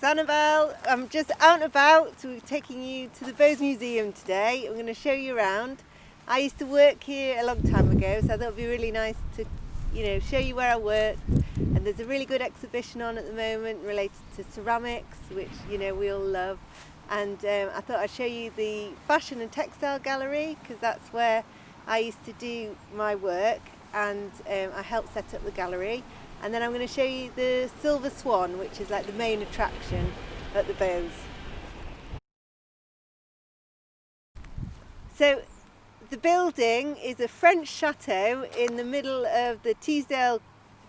Annabel. I'm just out and about, so we're taking you to the Bose Museum today. I'm going to show you around. I used to work here a long time ago, so I thought it would be really nice to, show you where I worked. And there's a really good exhibition on at the moment related to ceramics, which, we all love. And I thought I'd show you the fashion and textile gallery, because that's where I used to do my work, and I helped set up the gallery. And then I'm going to show you the Silver Swan, which is like the main attraction at the Bose. So the building is a French chateau in the middle of the Teesdale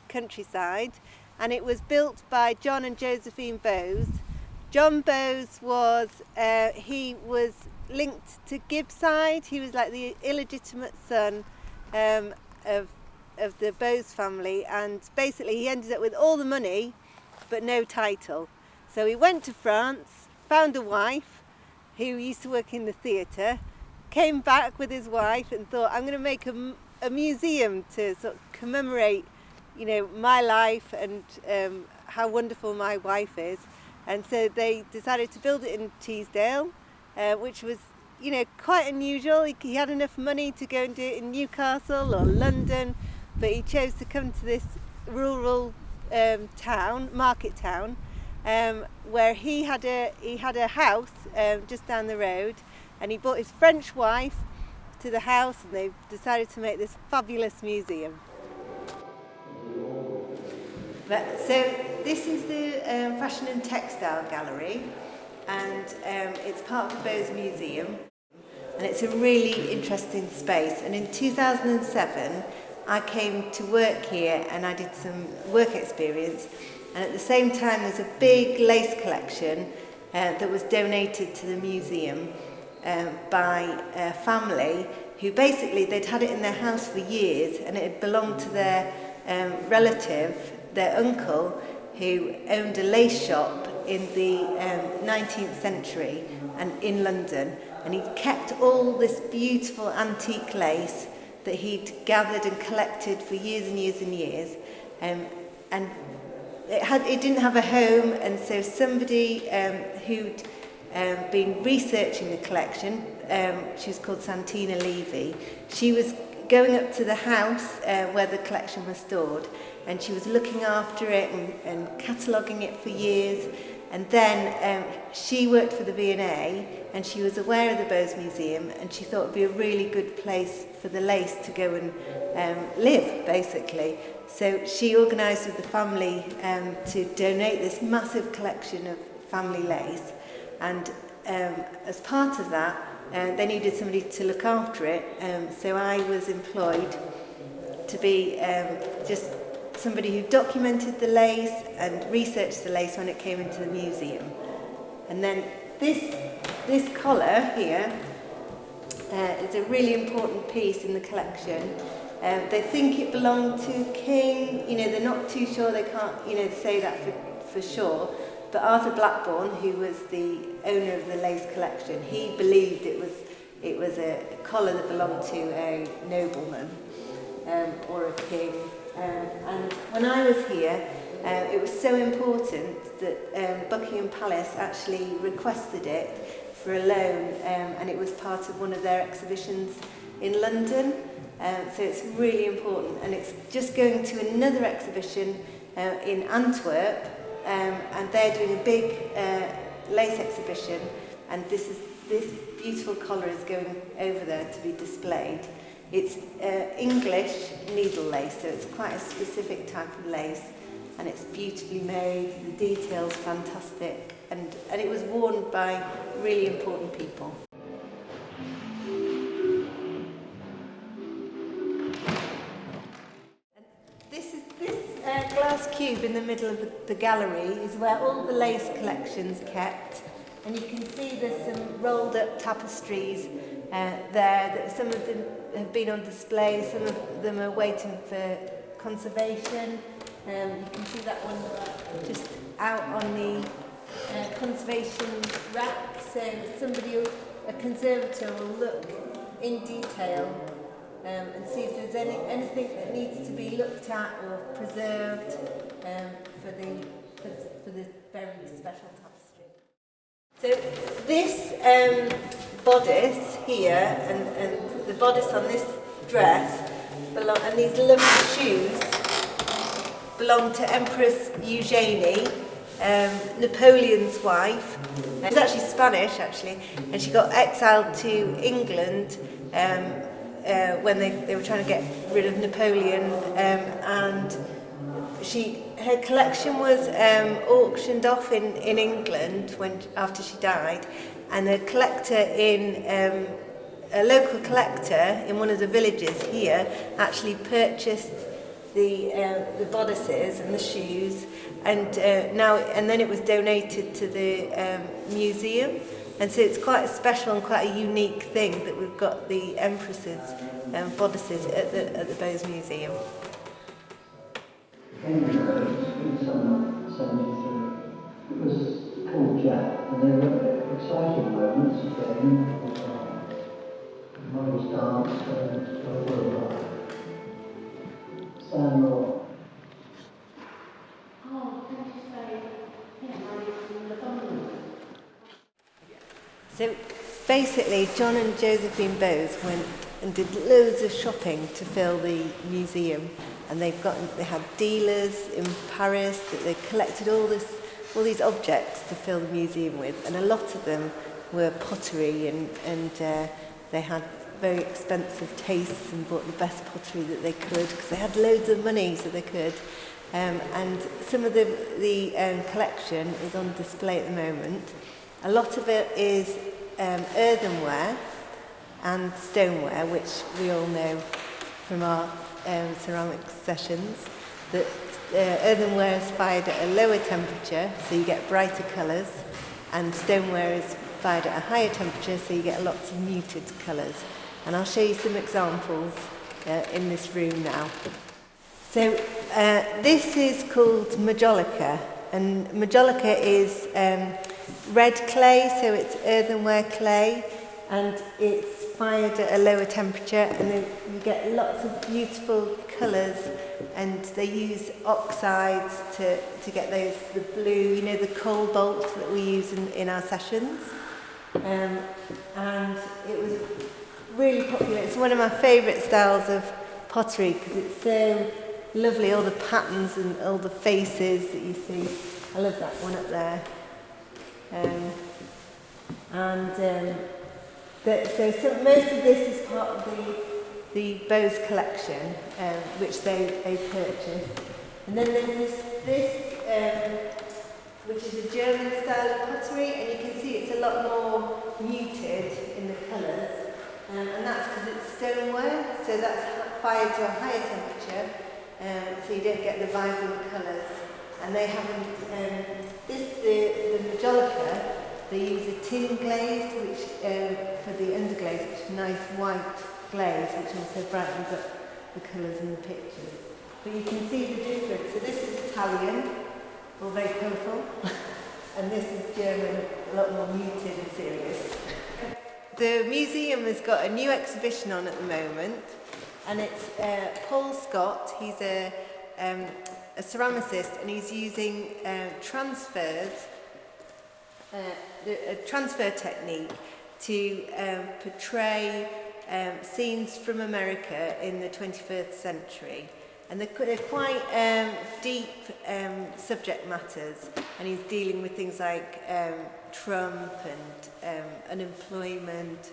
countryside, and it was built by John and Josephine Bose. John Bose was linked to Gibbside. He was like the illegitimate son of the Bose family, and basically he ended up with all the money but no title. So he went to France, found a wife who used to work in the theatre, came back with his wife and thought, I'm going to make a museum to sort of commemorate my life and how wonderful my wife is. And so they decided to build it in Teesdale, which was quite unusual. He had enough money to go and do it in Newcastle or London, but he chose to come to this rural market town, where he had a house just down the road, and he brought his French wife to the house, and they decided to make this fabulous museum. So this is the Fashion and Textile Gallery, and it's part of the Bose Museum, and it's a really interesting space. And in 2007 I came to work here and I did some work experience, and at the same time there's a big lace collection that was donated to the museum by a family who basically they'd had it in their house for years, and it had belonged to their relative, their uncle, who owned a lace shop in the 19th century and in London, and he'd kept all this beautiful antique lace that he'd gathered and collected for years and years and years, and it didn't have a home, and so somebody who'd been researching the collection, she was called Santina Levy, she was going up to the house where the collection was stored, and she was looking after it and cataloguing it for years. And then she worked for the V&A, and she was aware of the Bose Museum, and she thought it would be a really good place for the lace to go and live, basically. So she organised with the family to donate this massive collection of family lace, and as part of that, they needed somebody to look after it, so I was employed to be just somebody who documented the lace and researched the lace when it came into the museum. And then this collar here is a really important piece in the collection. They think it belonged to King, they're not too sure, they can't say that for sure, but Arthur Blackburn, who was the owner of the lace collection, he believed it was a collar that belonged to a nobleman or a king. And when I was here, it was so important that Buckingham Palace actually requested it for a loan, and it was part of one of their exhibitions in London. So it's really important, and it's just going to another exhibition in Antwerp, and they're doing a big lace exhibition, and this beautiful collar is going over there to be displayed. It's English needle lace, so it's quite a specific type of lace, and it's beautifully made, the details fantastic, and it was worn by really important people. This glass cube in the middle of the gallery is where all the lace collection's kept, and you can see there's some rolled up tapestries there. Some of them have been on display, some of them are waiting for conservation. You can see that one just out on the conservation rack, so a conservator will look in detail and see if there's anything that needs to be looked at or preserved for for this very special tapestry. So this bodice here and the bodice on this dress and these lovely shoes belong to Empress Eugenie, Napoleon's wife. She's actually Spanish, and she got exiled to England when they were trying to get rid of Napoleon, and her collection was auctioned off in England after she died, and a collector a local collector in one of the villages here actually purchased the bodices and the shoes, and then it was donated to the museum, and so it's quite a special and quite a unique thing that we've got the Empress's bodices at the Bowes Museum. It was called Jack, and there were exciting moments again. Models danced and Samuel. So basically, John and Josephine Bowes went and did loads of shopping to fill the museum, and they had dealers in Paris that they collected all these objects to fill the museum with, and a lot of them were pottery, and they had very expensive tastes and bought the best pottery that they could because they had loads of money, so they could. And some of the collection is on display at the moment. A lot of it is earthenware and stoneware, which we all know from our ceramics sessions, that earthenware is fired at a lower temperature, so you get brighter colours, and stoneware is fired at a higher temperature, so you get lots of muted colours. And I'll show you some examples in this room now. So this is called majolica, and majolica is red clay, so it's earthenware clay, and it's fired at a lower temperature, and then you get lots of beautiful colours, and they use oxides to get the blue, the cobalt that we use in our sessions. And it was really popular. It's one of my favourite styles of pottery because it's so lovely, all the patterns and all the faces that you see. I love that one up there. So most of this is part of the Bowes collection, which they purchased. And then there's this which is a German style of pottery, and you can see it's a lot more muted in the colours, and that's because it's stoneware, so that's fired to a higher temperature, so you don't get the vibrant colours. And they haven't, the majolica, they use a tin glaze, which for the underglaze, which is nice white glaze, which also brightens up the colours in the pictures. But you can see the difference. So this is Italian, all very colourful, and this is German, a lot more muted and serious. The museum has got a new exhibition on at the moment, and it's Paul Scott. He's a ceramicist, and he's using transfers, a transfer technique to portray scenes from America in the 21st century. And they're quite deep subject matters, and he's dealing with things like Trump and unemployment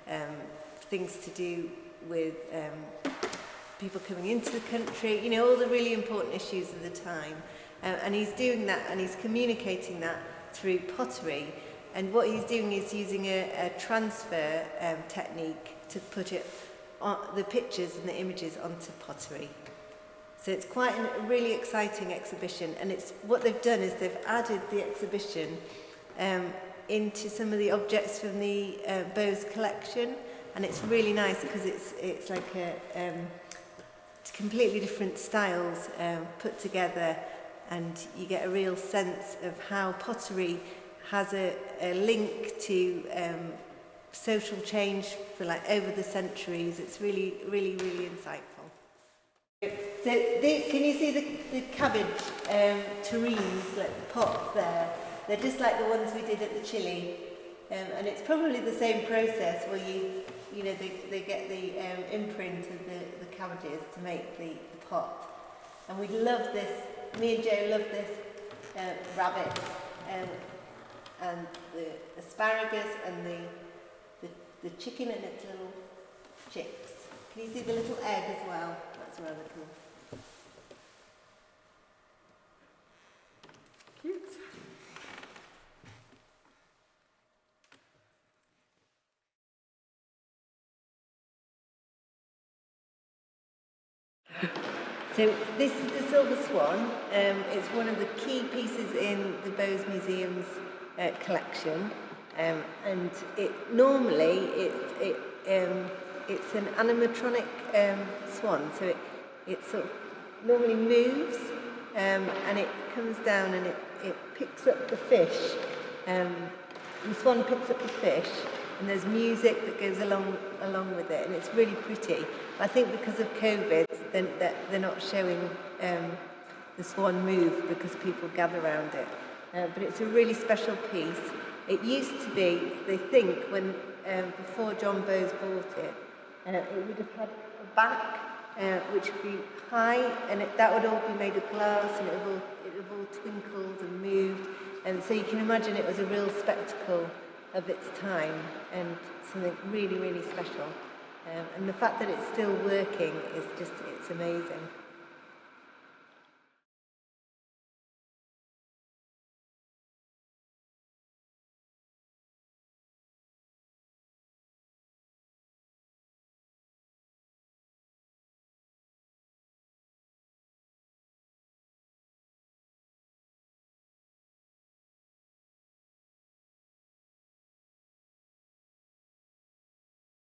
and things to do with people coming into the country, all the really important issues of the time. And he's doing that, and he's communicating that through pottery. And what he's doing is using a transfer technique to put the pictures and the images onto pottery. So it's quite a really exciting exhibition, and what they've done is they've added the exhibition into some of the objects from the Bowes collection, and it's really nice because it's like completely different styles put together, and you get a real sense of how pottery has a link to social change for over the centuries. It's really, really, really insightful. can you see the cabbage terrines, like the pots there? They're just like the ones we did at the Chilli, and it's probably the same process where you know, they get the imprint of the cabbages to make the pot. And we love this, me and Joe love this rabbit and the asparagus and the chicken and its little chicks. Can you see the little egg as well? That's rather cool. Cute. So this is the Silver Swan. It's one of the key pieces in the Bowes Museum's collection, and it's an animatronic swan. So it sort of normally moves, and it comes down and it picks up the fish. The swan picks up the fish, and there's music that goes along with it, and it's really pretty. I think because of COVID, they're not showing the swan move because people gather around it. But it's a really special piece. It used to be, they think, when before John Bowes bought it, it would have had a back which would be high, and that would all be made of glass, and it would have all twinkled and moved. And so you can imagine it was a real spectacle of its time and something really, really special. And the fact that it's still working is just, it's amazing.